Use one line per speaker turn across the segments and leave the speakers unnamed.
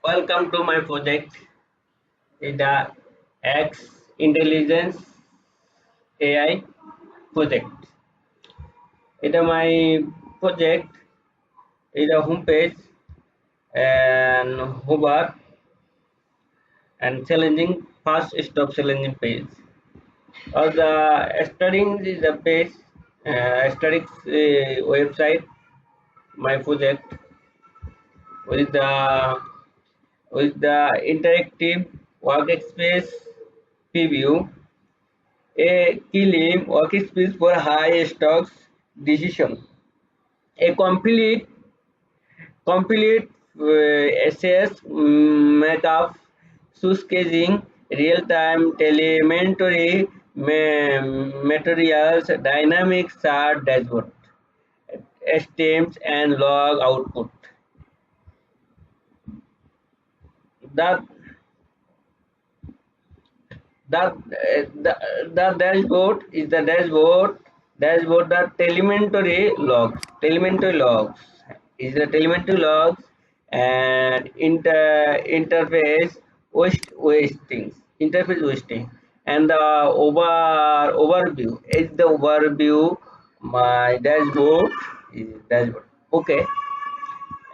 Welcome to my project. It's the X Intelligence AI project. It's my project is a homepage and hover and challenging fast stop challenging page. Or the studying is a page, statics website. My project with the interactive workspace preview. A key workspace for high stocks decision. A complete SAS mockup showcasing real-time telemetry materials, dynamic chart dashboard, estimates and log output. The the dashboard is the dashboard the telemetry logs is the telemetry logs and interface wasting and the overview is the overview. My dashboard is dashboard, okay,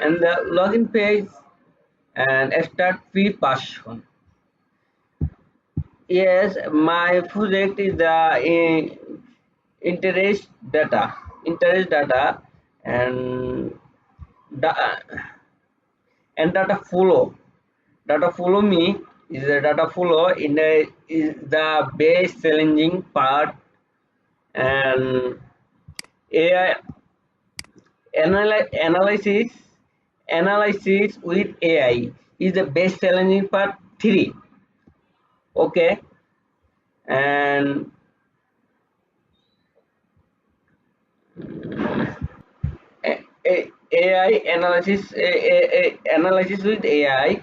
and the login page and start free passion. Yes, my project is the interest data, interest data, and da- and data follow. Data follow me is the data follow in the is the base challenging part, and AI analysis analysis with AI is the best challenging part 3. Okay, and AI analysis with AI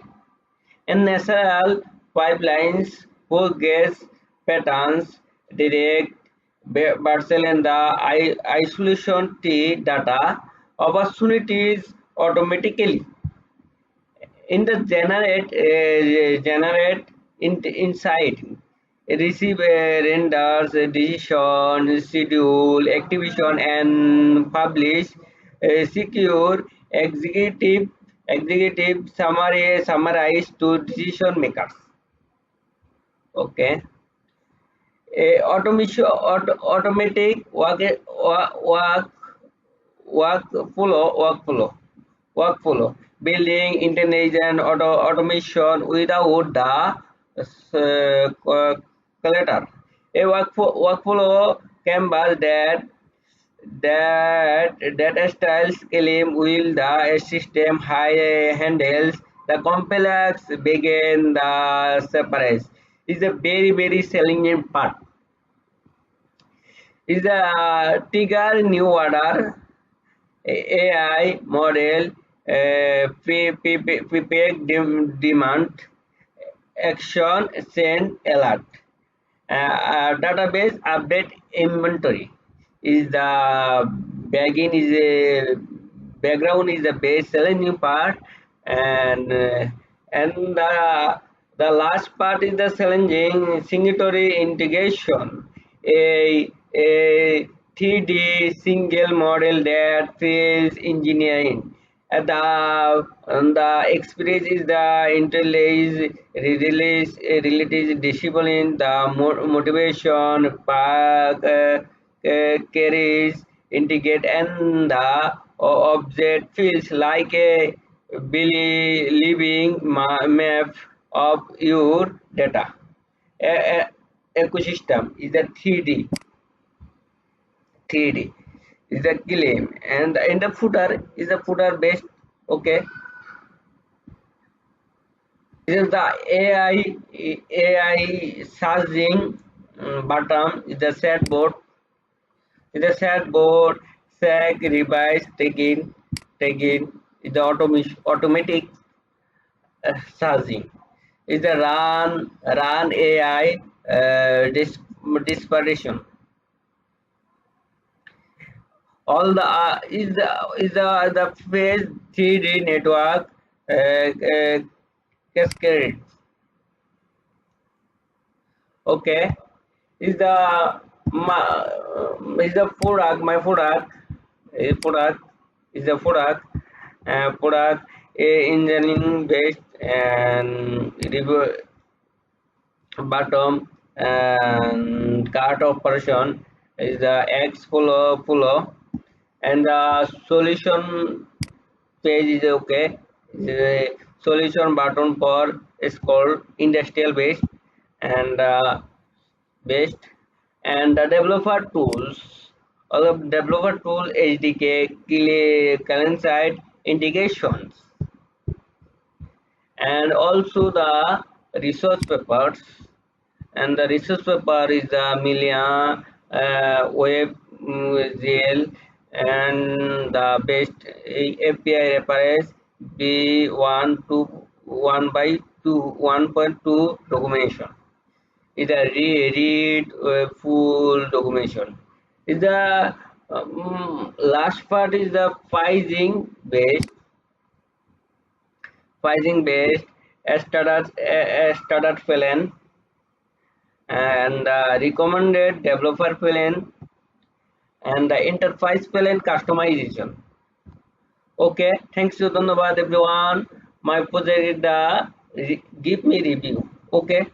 and natural pipelines who guess patterns direct Barcel and the isolation T data opportunities automatically in the generate insight, receive renders decision schedule activation and publish secure executive summarize to decision makers. Okay, automation automatic workflow building intelligent automation without the collector. A workflow canvas that styles claim will the system high handles the complex begin the surprise is a very challenging part. Is a trigger new order AI model prepare demand action send alert. Database update inventory is the begin is a background is the base challenging part, and the last part is the challenging signatory integration, a 3D single model that fails engineering. The experience is the interlace relative discipline, the motivation, pack, carries, integrate, and the object feels like a living map of your data. Ecosystem is a 3D is the claim, and in the footer is the footer based. Okay, this is the AI searching bottom is the set board. Is the set board sag revise take in is the automatic searching. Is the run AI dispersion. All the is the phase 3D network uh, uh, cascade. Okay, is the is the my product is the product a engineering based and review bottom and cart operation is the X follow and the solution page is okay. The solution button for is called industrial based and based and the developer tools. All of developer tool SDK, client side integrations, and also the resource papers. And the resource paper is the Milia web GL and the best API reference B1 to 1 by 2 1.2 documentation. Is a read full documentation. Is the last part is the phasing based standard plan and recommended developer plan and the enterprise plan customization. Okay, thanks you, Dhanyavad everyone. My project is the give me review. Okay.